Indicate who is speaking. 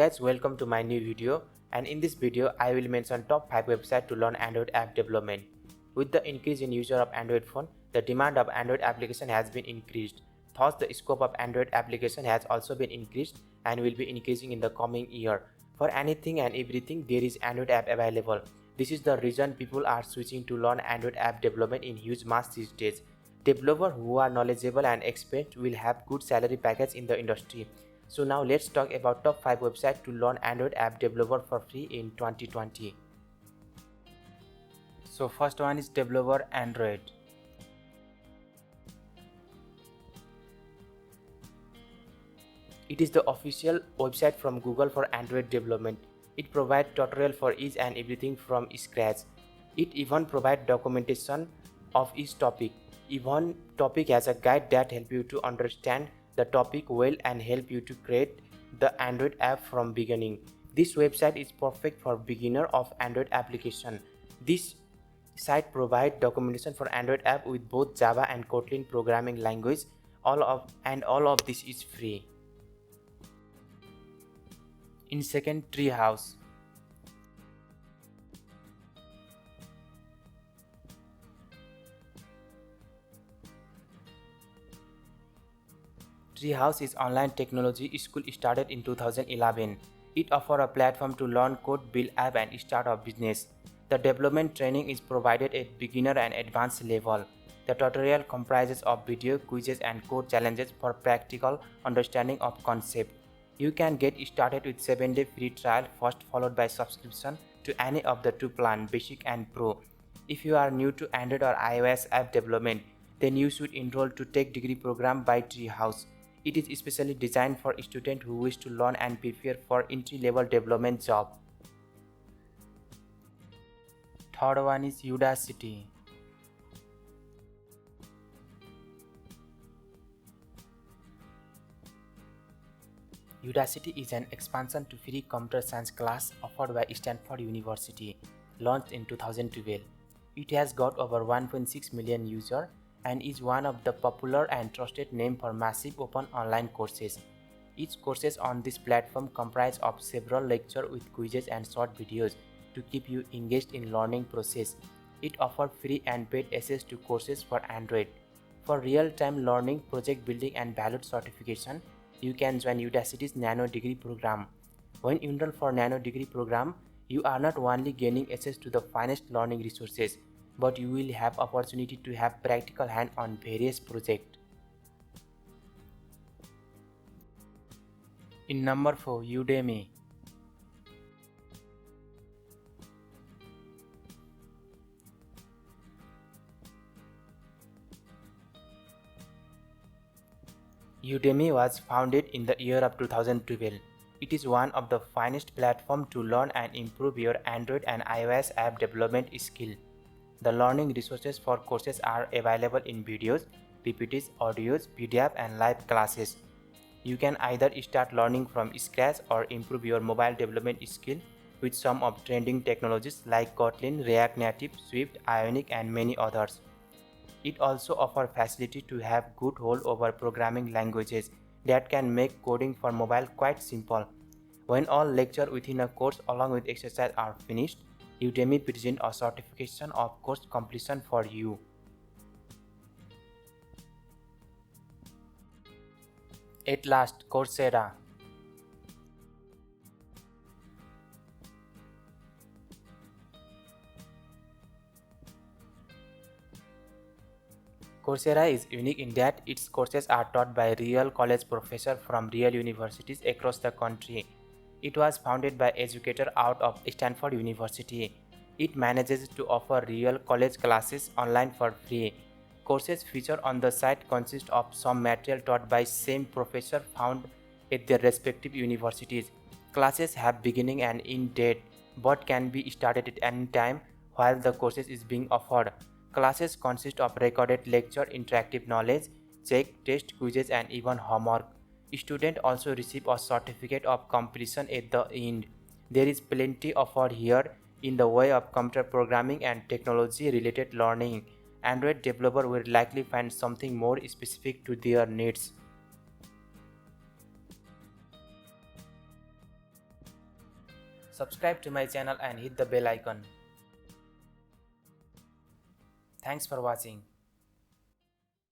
Speaker 1: guys, welcome to my new video, and in this video I will mention top 5 websites to learn Android app development. With the increase in user of Android phone, the demand of Android application has been increased. Thus the scope of Android application has also been increased and will be increasing in the coming year. For anything and everything there is Android app available. This is the reason people are switching to learn Android app development in huge mass these days. Developers who are knowledgeable and experienced will have good salary package in the industry. So now let's talk about top 5 websites to learn Android app developer for free in 2020. So first one is Developer Android. It is the official website from Google for Android development. It provides tutorial for each and everything from scratch. It even provides documentation of each topic. Even topic has a guide that helps you to understand the topic well and help you to create the Android app from beginning. This website is perfect for beginner of Android application. This site provides documentation for Android app with both Java and Kotlin programming language. All of this is free. In second, Treehouse. Treehouse is online technology school started in 2011. It offers a platform to learn code, build app and start a business. The development training is provided at beginner and advanced level. The tutorial comprises of video, quizzes and code challenges for practical understanding of concept. You can get started with 7-day free trial first followed by subscription to any of the two plans, Basic and Pro. If you are new to Android or iOS app development, then you should enroll to Tech Degree program by Treehouse. It is especially designed for students who wish to learn and prepare for entry-level development job. Third one is Udacity. Udacity is an expansion to free computer science class offered by Stanford University, launched in 2012. It has got over 1.6 million users and is one of the popular and trusted name for massive open online courses. Each courses on this platform comprise of several lectures with quizzes and short videos to keep you engaged in learning process. It offers free and paid access to courses for Android. For real-time learning, project building and valued certification, you can join Udacity's Nano Degree program. When you enroll for Nano Degree program, you are not only gaining access to the finest learning resources, but you will have opportunity to have practical hand on various projects. In number 4, Udemy. Udemy was founded in the year of 2012. It is one of the finest platforms to learn and improve your Android and iOS app development skill. The learning resources for courses are available in videos, PPTs, audios, PDF and live classes. You can either start learning from scratch or improve your mobile development skill with some of trending technologies like Kotlin, React Native, Swift, Ionic and many others. It also offers facility to have good hold over programming languages that can make coding for mobile quite simple. When all lectures within a course along with exercise are finished, Udemy presents a certification of course completion for you. At last, Coursera. Coursera is unique in that its courses are taught by real college professors from real universities across the country. It was founded by educators out of Stanford University. It manages to offer real college classes online for free. Courses featured on the site consist of some material taught by same professor found at their respective universities. Classes have beginning and end date but can be started at any time while the courses is being offered. Classes consist of recorded lecture, interactive knowledge check, test, quizzes and even homework. Students also receive a certificate of completion at the end. There is plenty offered here in the way of computer programming and technology related learning. Android developer will likely find something more specific to their needs. Subscribe to my channel and hit the bell icon. Thanks for watching.